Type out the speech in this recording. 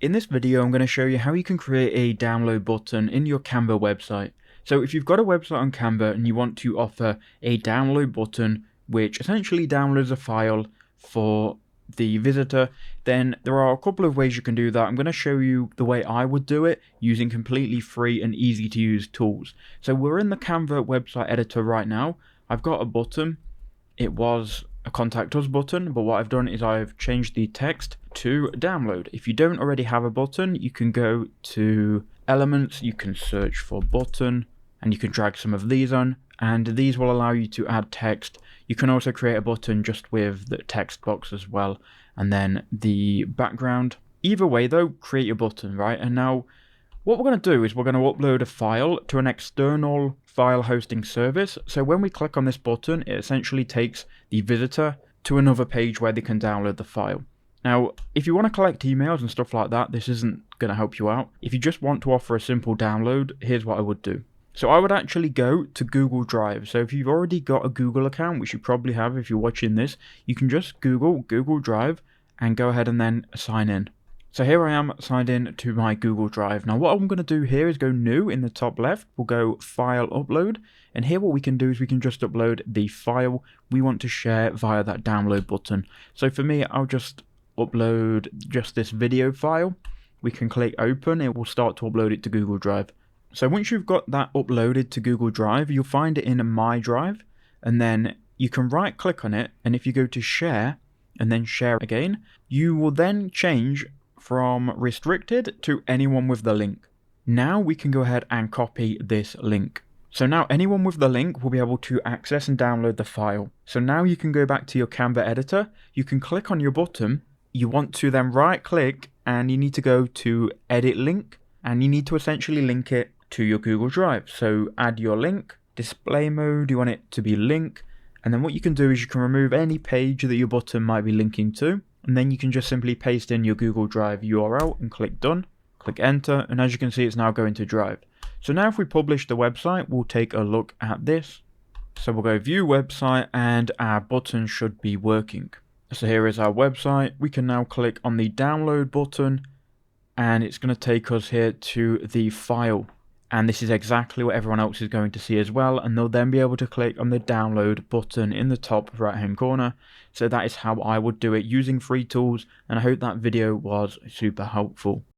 In this video, I'm going to show you how you can create a download button in your Canva website. So if you've got a website on Canva and you want to offer a download button, which essentially downloads a file for the visitor, then there are a couple of ways you can do that. I'm going to show you the way I would do it using completely free and easy to use tools. So we're in the Canva website editor right now. I've got a button. It was a contact us button, but what I've done is I've changed the text to download. If you don't already have a button, you can go to elements, you can search for button, and you can drag some of these on, and these will allow you to add text. You can also create a button just with the text box as well, and then the background. Either way though, create your button, right? And now what we're going to do is we're going to upload a file to an external file hosting service. So when we click on this button, it essentially takes the visitor to another page where they can download the file. Now, if you want to collect emails and stuff like that, this isn't going to help you out. If you just want to offer a simple download, here's what I would do. So I would actually go to Google Drive. So if you've already got a Google account, which you probably have if you're watching this, you can just Google Drive and go ahead and then sign in. So here I am signed in to my Google Drive. Now what I'm going to do here is go new in the top left. We'll go file upload. And here what we can do is we can just upload the file we want to share via that download button. So for me, I'll just upload just this video file. We can click open. It will start to upload it to Google Drive. So once you've got that uploaded to Google Drive, you'll find it in My Drive. And then you can right click on it. And if you go to share and then share again, you will then change from restricted to anyone with the link. Now we can go ahead and copy this link. So now anyone with the link will be able to access and download the file. So now you can go back to your Canva editor. You can click on your button. You want to then right click and you need to go to edit link and you need to essentially link it to your Google Drive. So add your link, display mode, you want it to be link. And then what you can do is you can remove any page that your button might be linking to. And then you can just simply paste in your Google Drive URL and click done, click enter, and as you can see it's now going to Drive. So now if we publish the website, we'll take a look at this. So we'll go view website and our button should be working. So here is our website. We can now click on the download button and it's going to take us here to the file. And this is exactly what everyone else is going to see as well. And they'll then be able to click on the download button in the top right hand corner. So that is how I would do it using free tools. And I hope that video was super helpful.